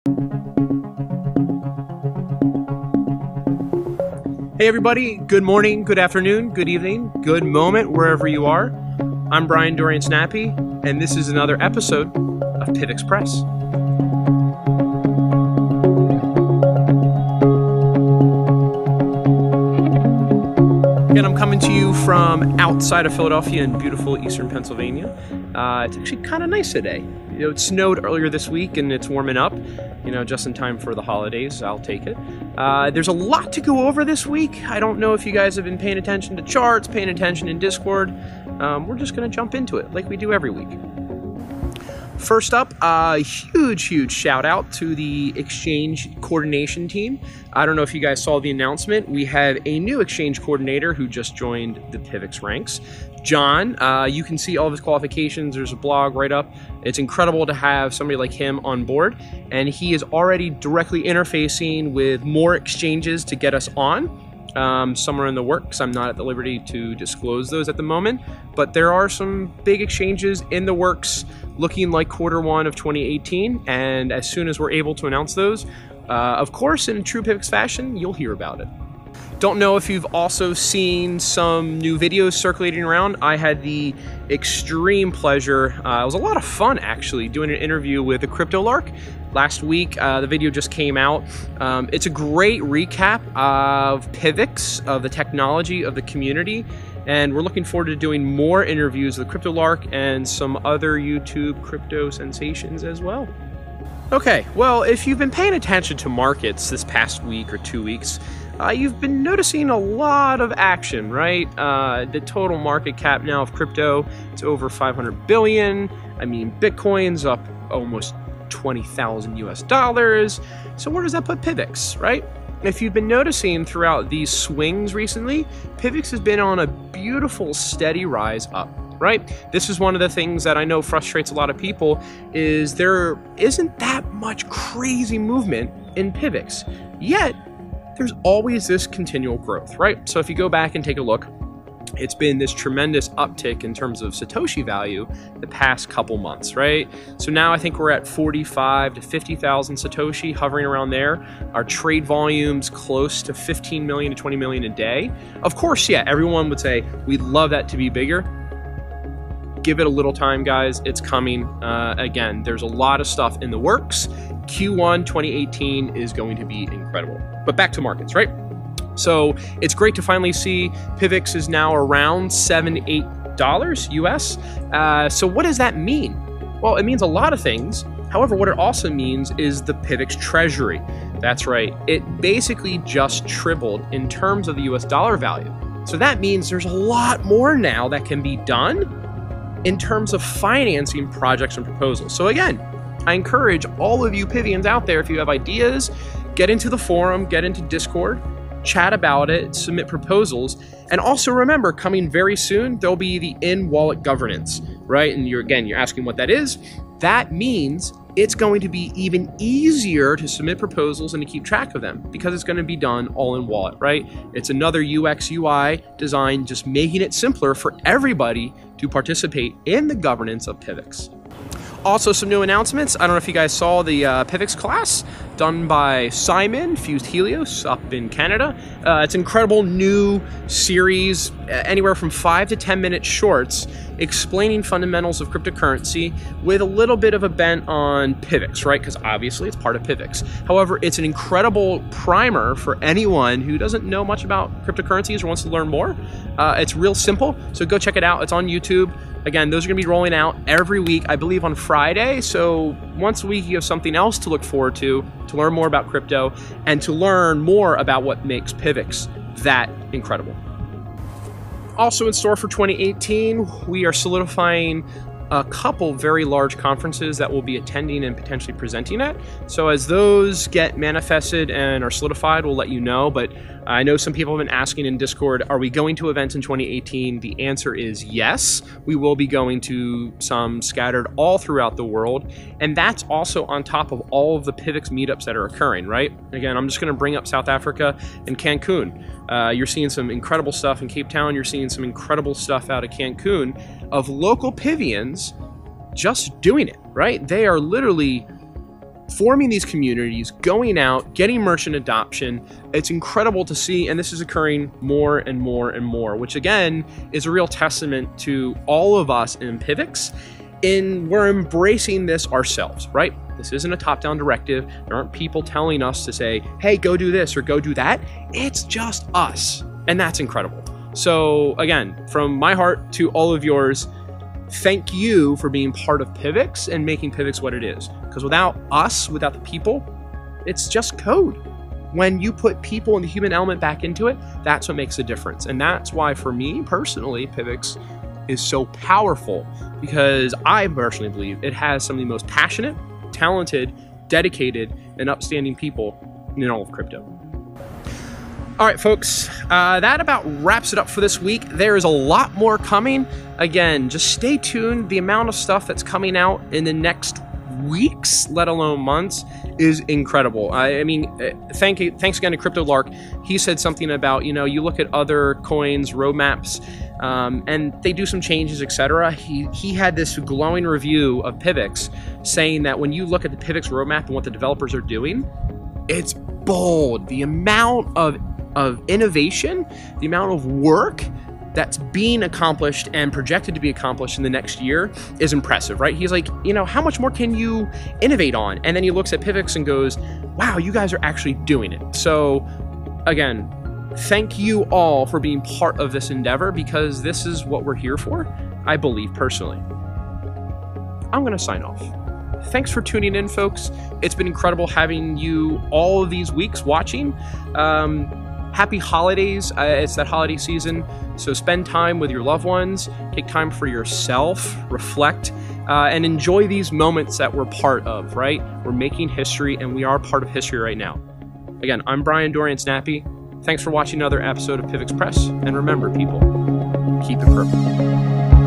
Hey everybody, good morning, good afternoon, good evening, good moment, wherever you are. I'm Bryan Dorian Snappy, and this is another episode of PIVXpress. Again, I'm coming to you from outside of Philadelphia in beautiful eastern Pennsylvania. It's actually kind of nice today. You know, it snowed earlier this week and it's warming up, just in time for the holidays. I'll take it. There's a lot to go over this week. I don't know if you guys have been paying attention to charts, paying attention in Discord. We're just going to jump into it like we do every week. First up, huge shout out to the exchange coordination team. I don't know if you guys saw the announcement. We have a new exchange coordinator who just joined the PIVX ranks. John, you can see all of his qualifications. There's a blog right up. It's incredible to have somebody like him on board, and he is already directly interfacing with more exchanges to get us on. Some are in the works. I'm not at the liberty to disclose those at the moment, but there are some big exchanges in the works looking like Q1 of 2018, and as soon as we're able to announce those, of course, in true PIVX fashion, you'll hear about it. Don't know if you've also seen some new videos circulating around. I had the extreme pleasure, it was a lot of fun actually, doing an interview with the CryptoLark. Last week, the video just came out. It's a great recap of PIVX, of the technology, of the community, and we're looking forward to doing more interviews with CryptoLark and some other YouTube crypto sensations as well. Okay, well, if you've been paying attention to markets this past week or 2 weeks, you've been noticing a lot of action, right? The total market cap now of crypto, it's over 500 billion. I mean, Bitcoin's up almost 20,000 US dollars. So where does that put PIVX, right? If you've been noticing throughout these swings recently, PIVX has been on a beautiful, steady rise up, right? This is one of the things that I know frustrates a lot of people, is there isn't that much crazy movement in PIVX, yet there's always this continual growth, right? So if you go back and take a look, it's been this tremendous uptick in terms of Satoshi value the past couple months, right? So now I think we're at 45 to 50,000 Satoshi, hovering around there. Our trade volume's close to 15 million to 20 million a day. Of course, yeah, everyone would say, we'd love that to be bigger. Give it a little time, guys. It's coming. Again, there's a lot of stuff in the works. Q1 2018 is going to be incredible. But back to markets, right? So it's great to finally see PIVX is now around $7, $8 US. So what does that mean? Well, it means a lot of things. However, what it also means is the PIVX treasury. That's right. It basically just tripled in terms of the US dollar value. So that means there's a lot more now that can be done in terms of financing projects and proposals. So again, I encourage all of you Pivians out there, if you have ideas, get into the forum, get into Discord, chat about it, submit proposals, and also remember, coming very soon, there'll be the in-wallet governance, right? And you're asking what that is. That means it's going to be even easier to submit proposals and to keep track of them because it's going to be done all in wallet, right? It's another UX UI design, just making it simpler for everybody to participate in the governance of PIVX. Also, some new announcements. I don't know if you guys saw the PIVX class done by Simon, Fused Helios, up in Canada. It's an incredible new series, anywhere from 5 to 10 minute shorts, explaining fundamentals of cryptocurrency with a little bit of a bent on PIVX, right? Because obviously it's part of PIVX. However, it's an incredible primer for anyone who doesn't know much about cryptocurrencies or wants to learn more. It's real simple, so go check it out. It's on YouTube. Again, those are going to be rolling out every week, I believe on Friday. So once a week, you have something else to look forward to learn more about crypto and to learn more about what makes PIVX that incredible. Also in store for 2018, we are solidifying a couple very large conferences that we'll be attending and potentially presenting at. So as those get manifested and are solidified, we'll let you know. But I know some people have been asking in Discord, are we going to events in 2018? The answer is yes. We will be going to some scattered all throughout the world. And that's also on top of all of the PIVX meetups that are occurring, right? Again, I'm just going to bring up South Africa and Cancun. You're seeing some incredible stuff in Cape Town. You're seeing some incredible stuff out of Cancun of local Pivians just doing it, right? They are literally forming these communities, going out, getting merchant adoption. It's incredible to see, and this is occurring more and more and more, which again is a real testament to all of us in PIVX. We're embracing this ourselves, right? This isn't a top-down directive. There aren't people telling us to say, hey, go do this or go do that. It's just us, and that's incredible. So again, from my heart to all of yours, thank you for being part of PIVX and making PIVX what it is. Because without us, without the people, it's just code. When you put people and the human element back into it, that's what makes a difference. And that's why, for me personally, PIVX is so powerful, because I personally believe it has some of the most passionate, talented, dedicated, and upstanding people in all of crypto. All right, folks, that about wraps it up for this week. There is a lot more coming. Again, just stay tuned. The amount of stuff that's coming out in the next weeks, let alone months, is incredible. I mean, thanks again to CryptoLark. He said something about, you know, you look at other coins, roadmaps, and they do some changes, etc. He had this glowing review of PIVX saying that when you look at the PIVX roadmap and what the developers are doing, it's bold. The amount of innovation, the amount of work that's being accomplished and projected to be accomplished in the next year is impressive, right? He's like, you know, how much more can you innovate on? And then he looks at PIVX and goes, wow, you guys are actually doing it. So again, thank you all for being part of this endeavor, because this is what we're here for, I believe personally. I'm gonna sign off. Thanks for tuning in, folks. It's been incredible having you all of these weeks watching. Happy holidays. It's that holiday season, so spend time with your loved ones, take time for yourself, reflect, and enjoy these moments that we're part of, right? We're making history, and we are part of history right now. Again, I'm Bryan Snappy. Thanks for watching another episode of PIVXpress, and remember, people, keep it purple.